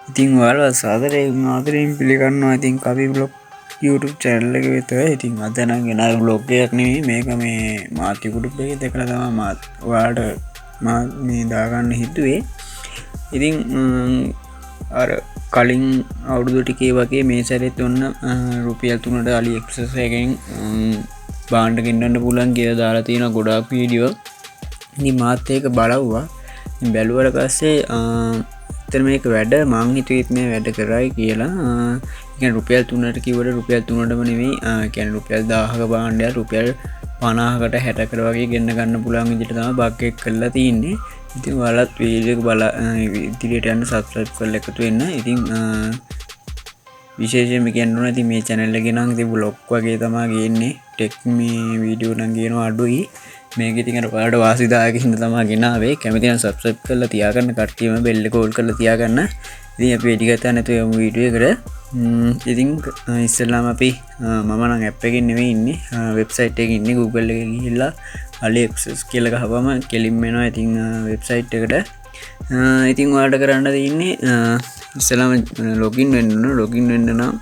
ඉතින් ඔයාලා ආදරයෙන් පිළිගන්නවා. ඉතින් කවි බ්ලොග් YouTube channel එක වෙත. ඉතින් අද නම් ගෙනාව බ්ලොග් එකක් නෙමෙයි මේක මේ මාත් YouTube එකේ දැකලා තමයි මාත් ඔයාලට මා මේ දාගන්න හිතුවේ. ඉතින් අර කලින් අවුරුදු ටිකේ වගේ මේ සැරෙත් ඔන්න රුපියල් 3ට AliExpress එකෙන් බාණ්ඩ ගෙන්නන්න පුළුවන් කියලා දාලා තියෙන ගොඩාක් වීඩියෝ. ඉතින් මාත් ඒක බලවුවා. බැලුවට පස්සේ ඇත්තට මේක වැඩ මං හිතුවෙත් මේ වැඩ කරයි කියලා. කියන්නේ රුපියල් 3ට කිව්වට රුපියල් 3ටම නෙවෙයි. කියන්නේ රුපියල් 1000ක බාණ්ඩයක් රුපියල් 50කට 60කට වගේ ගෙන්න ගන්න පුළුවන් විදිහට තමයි බක් එක කරලා තියෙන්නේ. ඉතින් ඔයාලත් වීඩියෝ එක බලා ඉදිරියට යන්න subscribe කරලා එකතු වෙන්න. ඉතින් විශේෂයෙන්ම කියන්න ඕන ඉතින් මේ channel එකේ නම් ඉතින් vlog වගේ තමයි ගේන්නේ. ටෙක් මේ වීඩියෝ නම් ගේනවා අඩුයි. මේක ඉතින් අර ඔයාලට වාසිදායක හින්දා තමයි ගෙනාවේ. කැමති නම් subscribe කරලා තියාගන්න. කට්ටියම bell එක ඕල් කරලා තියාගන්න. ඉතින් අපි වැඩි කතා නැතුව යමු වීඩියෝ එකට. ඉතින් ඉස්සෙල්ලාම අපි මම නම් app එකකින් නෙවෙයි ඉන්නේ. website එකකින් ඉන්නේ. Google එකේ ගිහිල්ලා AliExpress කියලා ගහපම කෙලින්ම එනවා. ඉතින් website එකට ඉතින් ඔයාලට කරන්න තියෙන්නේ ඉස්සෙල්ලාම login වෙන්න ඕන. login වෙන්න නම්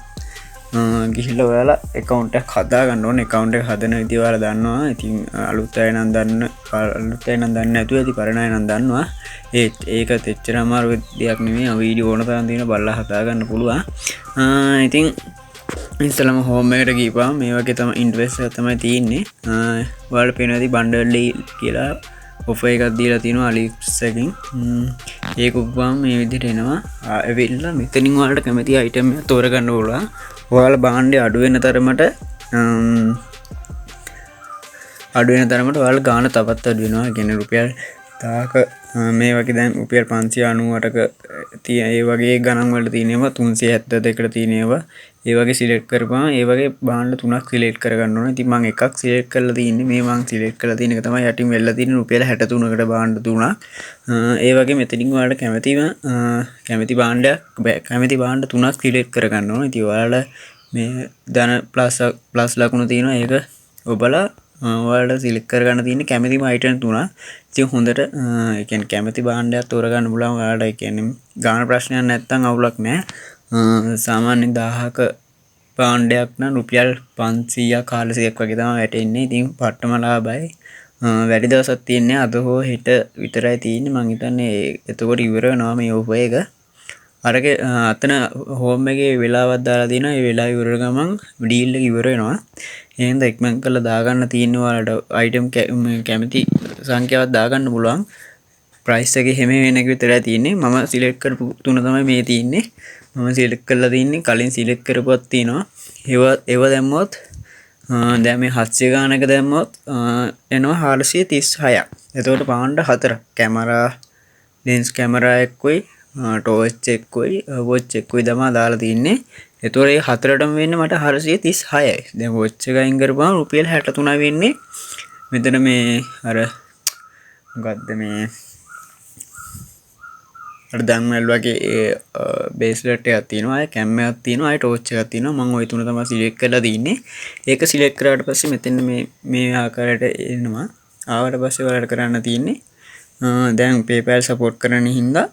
ගිහිල්ලා ඔයාලා account එකක් හදා ගන්න ඕනේ. account එක හදන විදිය ඔයාලා දන්නවා. ඉතින් අලුත් අය නම් දන්නේ නැතුව ඉතින් පරණ අය නම් දන්නවා. ඒක තෙච්චර අමාරු දෙයක් නෙමෙයි. වීඩියෝ ඕන තරම් තියෙන බලලා හදා ගන්න පුළුවන්. ඉතින් ඉස්සෙල්ලාම home එකට ගිහපුවාම මේ වගේ තමයි interface එක තමයි තියෙන්නේ. ඔයාලට පේනවා ඉතින් bundle කියලා offer එකක් දීලා තියෙනවා AliExpress එකෙන්. ඒක උපුවාම මේ විදිහට එනවා. ඇවිල්ලා මෙතනින් ඔයාලට කැමති item එක තෝරගන්න පුළුවන්. ඔයාලා බාණ්ඩේ අඩු වෙන තරමට ඔයාලා ගාණ තවත් අඩු වෙනවා. කියන්නේ රුපියල් 1000ක මේ වගේ දැන් රුපියල් 598ක තියෙන ඒ වගේ ගණන් වල තියෙනවා 372කට තියෙනවා. ඒ වගේ සිලෙක්ට් කරපුවාම ඒ වගේ බාණ්ඩ තුනක් සිලෙක්ට් කරගන්න ඕනේ. ඉතින් මම එකක් සිලෙක්ට් කරලා තියෙන්නේ. මේ මම සිලෙක්ට් කරලා තියෙන එක තමයි යටින් වෙල්ලා තියෙන රුපියල් 63කට බාණ්ඩ තුනක්. ඒ වගේ මෙතනින් ඔයාලට කැමති බාණ්ඩ තුනක් සිලෙක්ට් කරගන්න ඕනේ. ඉතින් ඔයාලා මේ ධන ප්ලස් ලකුණු තියෙනවා. ඒක ඔබලා ඔයාලට සිලෙක්ට් කරගන්න තියෙන්නේ කැමතිම item තුනක්. ඉතින් හොඳට ඒ කියන්නේ කැමති බාණ්ඩයක් තෝරගන්න පුළුවන් ඔයාලට. ඒ කියන්නේ ගාන ප්‍රශ්නයක් නැත්තම් අවුලක් නැහැ. සාමාන්‍ය 1000ක බාණ්ඩයක් නම් රුපියල් 500ක් 400ක් වගේ තමයි වැටෙන්නේ. ඉතින් පට්ටම ලාභයි. වැඩි දවසක් තියෙන්නේ අද හෝ හෙට විතරයි තියෙන්නේ. මං හිතන්නේ එතකොට ඉවර වෙනවා මේ offer එක. අරක අතන home එකේ වෙලාවක් දාලා තියෙනවා. ඒ වෙලාව ඉවර ගමන් deal එක ඉවර වෙනවා. එහෙනම් ඉක්මන් කරලා දාගන්න තියෙන ඔයාලට item කැමති සංඛ්‍යාවක් දාගන්න පුළුවන්. price එක හැම වෙන එක විතරයි තියෙන්නේ. මම select කරපු තුන තමයි මේ තියෙන්නේ. මම select කරලා තින්නේ කලින් select කරපුවක් තියෙනවා. ඒව දැම්මොත් දැන් මේ 700 ගානක දැම්මොත් එනවා 436ක්. එතකොට පාණ්ඩ 4ක්. කැමරා lens කැමරා එක්කයි torch එක්කයි watch එක්කයි තමයි දාලා තින්නේ. එතකොට මේ හතරටම වෙන්නේ මට 436යි. දැන් watch එක අයින් කරපුවම රුපියල් 63යි වෙන්නේ. මෙතන මේ අර මොකද්ද මේ අර දන්වල වගේ බේස්ලට් එකක් තියෙනවා. ආය කැම් එකක් තියෙනවා. ආය ටෝච් එකක් තියෙනවා. මම ওই තුන තමයි සිලෙක්ට් කරලා තින්නේ. ඒක සිලෙක්ට් කරාට පස්සේ මෙතන මේ ආකාරයට එනවා. ආවට පස්සේ ඔයාලට කරන්න තියෙන්නේ දැන් PayPal support කරන හින්දා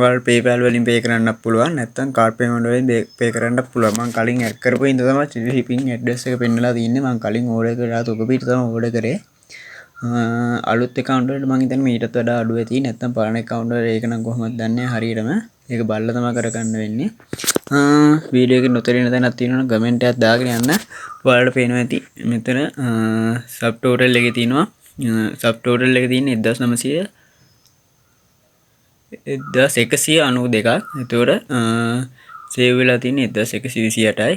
ඔයාලට PayPal වලින් pay කරන්නත් පුළුවන්. නැත්නම් card payment වලින් pay කරන්නත් පුළුවන්. මම කලින් add කරපු හින්දා තමයි shipping address එක පෙන්නලා තින්නේ. මම කලින් order කරලා තොග පිට තමයි order කරේ. අලුත් account වලට මම හිතන්නේ මීටත් වඩා අඩු වෙති. නැත්නම් පරණ account වල ඒක නම් කොහොමද දන්නේ හරියටම. ඒක බලලා තමයි කරගන්න වෙන්නේ. වීඩියෝ එකේ නොතේරෙන තැනක් තියෙනවා නම් කමෙන්ට් එකක් දාගෙන යන්න. ඔයාලට පේනවා ඇති මෙතන subtotal එකේ තියෙනවා. subtotal එකේ තියෙන්නේ 1192ක්. එතකොට save වෙලා තියෙන්නේ 1128යි.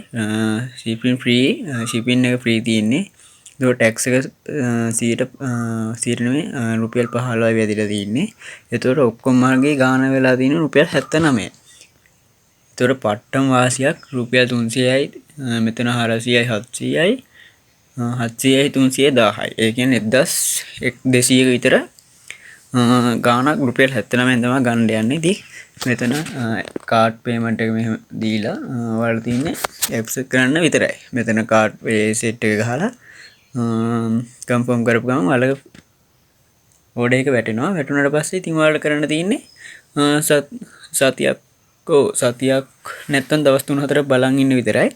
shipping free shipping එක free තියෙන්නේ. tax එක 100 නෙමෙයි රුපියල් 15යි වැදිලා තියෙන්නේ. ඒතකොට ඔක්කොම මාර්ගේ ගාන වෙලා තියෙන්නේ රුපියල් 79යි. ඒතකොට පට්ටම් වාසියක් රුපියල් 300යි මෙතන 400යි 700යි 700යි 310යි. ඒ කියන්නේ 1200ක විතර ගානක් රුපියල් 79ෙන් තමයි ගන්න යන්නේ. ඉතින් මෙතන කාඩ් පේමන්ට් එක මෙහෙම දීලා ඔයාලට තියෙන්නේ accept කරන්න විතරයි. මෙතන කාඩ් සෙට් එක ගහලා කන්ෆර්ම් කරපු ගමන් ඔයාලගේ ඕඩර් එක වැටෙනවා. වැටුණාට පස්සේ ඉතින් ඔයාලට කරන්න තියෙන්නේ සතියක් සතියක් නැත්තම් දවස් 3-4 බලන් ඉන්න විතරයි.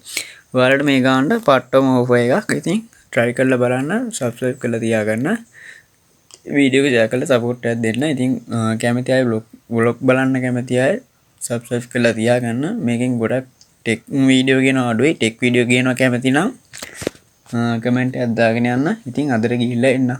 ඔයාලට මේ ගානට පට්ටම ඕෆර් එකක්. ඉතින් try කරලා බලන්න, subscribe කරලා තියාගන්න. වීඩියෝ එක share කරලා support එකක් දෙන්න. ඉතින් කැමති අය vlog බලන්න කැමති අය subscribe කරලා තියාගන්න. මේකෙන් ගොඩක් ටෙක් වීඩියෝ කියනවා අඩුයි. ටෙක් වීඩියෝ කියනවා කැමති නම් කමෙන්ට් එකක් දාගෙන යන්න. ඉතින් අදට ගිහිල්ලා එන්න.